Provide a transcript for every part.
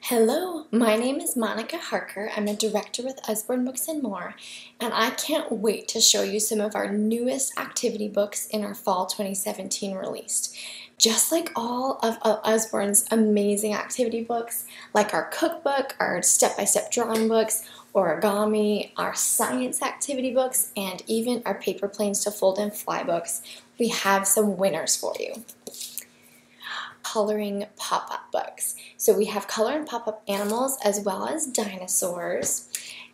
Hello, my name is Monica Harker. I'm a director with Usborne Books and More, and I can't wait to show you some of our newest activity books in our Fall 2017 release. Just like all of Usborne's amazing activity books, like our cookbook, our step-by-step drawing books, origami, our science activity books, and even our paper planes to fold and fly books, we have some winners for you. Coloring pop-up books. So we have color and pop-up animals as well as dinosaurs.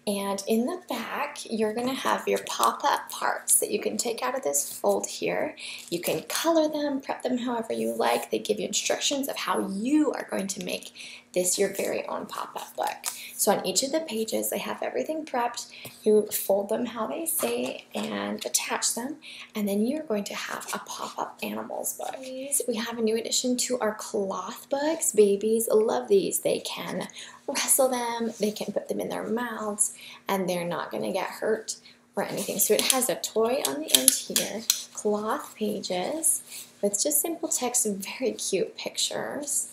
And in the back, you're going to have your pop-up parts that you can take out of this fold here. You can color them, prep them however you like. They give you instructions of how you are going to make this your very own pop-up book. So on each of the pages, they have everything prepped. You fold them how they say and attach them. And then you're going to have a pop-up animals book. We have a new addition to our cloth books. Babies love these. They can wrestle them, they can put them in their mouths, and they're not going to get hurt or anything. So it has a toy on the end here, cloth pages with just simple text and very cute pictures.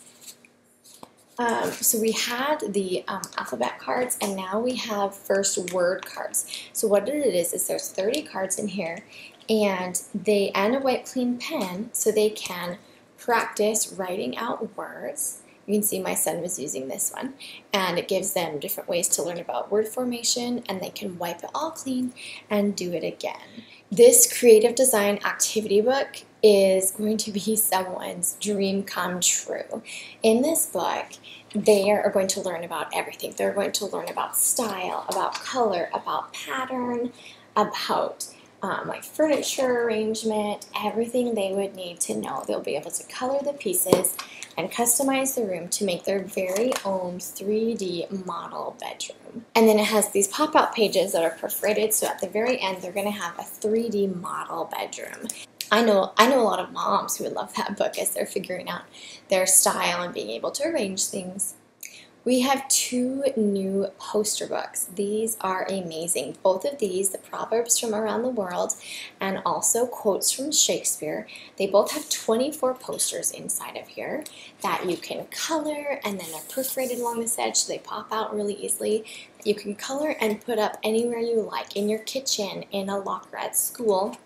So we had the alphabet cards, and now we have first word cards. So what it is there's 30 cards in here, and a white clean pen so they can practice writing out words. You can see my son was using this one, and it gives them different ways to learn about word formation, and they can wipe it all clean and do it again. This creative design activity book is going to be someone's dream come true. In this book, they are going to learn about everything. They're going to learn about style, about color, about pattern, about like furniture arrangement, everything they would need to know. They'll be able to color the pieces and customize the room to make their very own 3D model bedroom. And then it has these pop-out pages that are perforated, so at the very end they're going to have a 3D model bedroom. I know a lot of moms who would love that book as they're figuring out their style and being able to arrange things. We have two new poster books. These are amazing. Both of these, the Proverbs from Around the World and also quotes from Shakespeare, they both have 24 posters inside of here that you can color, and then they're perforated along this edge so they pop out really easily. You can color and put up anywhere you like, in your kitchen, in a locker at school.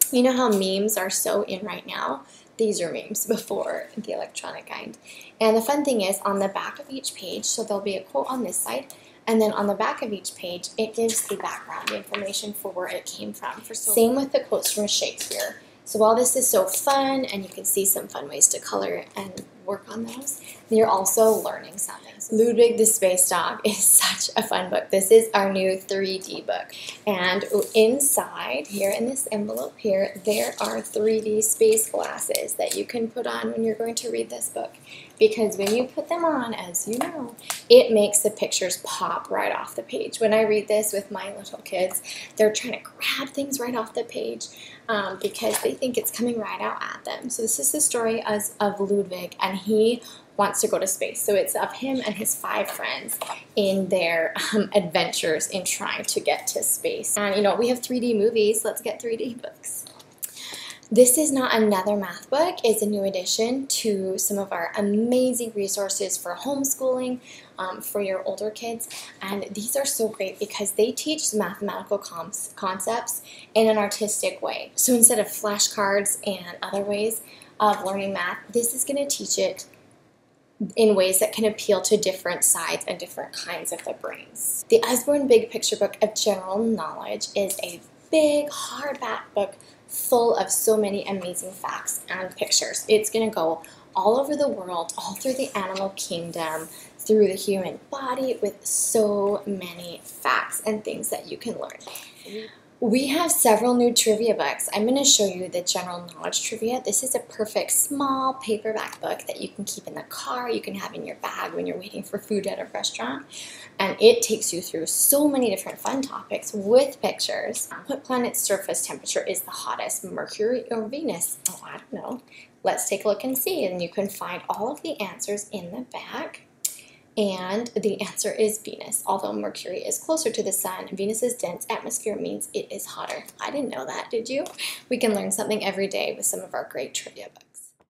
You know how memes are so in right now? These are memes before the electronic kind. And the fun thing is, on the back of each page, so there'll be a quote on this side, and then on the back of each page, it gives the background information for where it came from. Same with the quotes from Shakespeare. So while this is so fun, and you can see some fun ways to color and work on those, you're also learning something. Ludwig the Space Dog is such a fun book. This is our new 3D book. And inside, here in this envelope here, there are 3D space glasses that you can put on when you're going to read this book. Because when you put them on, as you know, it makes the pictures pop right off the page. When I read this with my little kids, they're trying to grab things right off the page because they think it's coming right out at them. So this is the story of Ludwig, and he wants to go to space. So it's of him and his 5 friends in their adventures in trying to get to space. And you know, we have 3D movies. Let's get 3D books. This is not another math book. It's a new addition to some of our amazing resources for homeschooling for your older kids. And these are so great because they teach mathematical concepts in an artistic way. So instead of flashcards and other ways of learning math, this is going to teach it in ways that can appeal to different sides and different kinds of the brains. The Usborne Big Picture Book of General Knowledge is a big hardback book full of so many amazing facts and pictures. It's going to go all over the world, all through the animal kingdom, through the human body, with so many facts and things that you can learn. We have several new trivia books. I'm going to show you the general knowledge trivia. This is a perfect small paperback book that you can keep in the car, you can have in your bag when you're waiting for food at a restaurant. And it takes you through so many different fun topics with pictures. What planet's surface temperature is the hottest, Mercury or Venus? Oh, I don't know. Let's take a look and see. And you can find all of the answers in the back. And the answer is Venus. Although Mercury is closer to the sun, Venus's dense atmosphere means it is hotter. I didn't know that, did you? We can learn something every day with some of our great trivia books.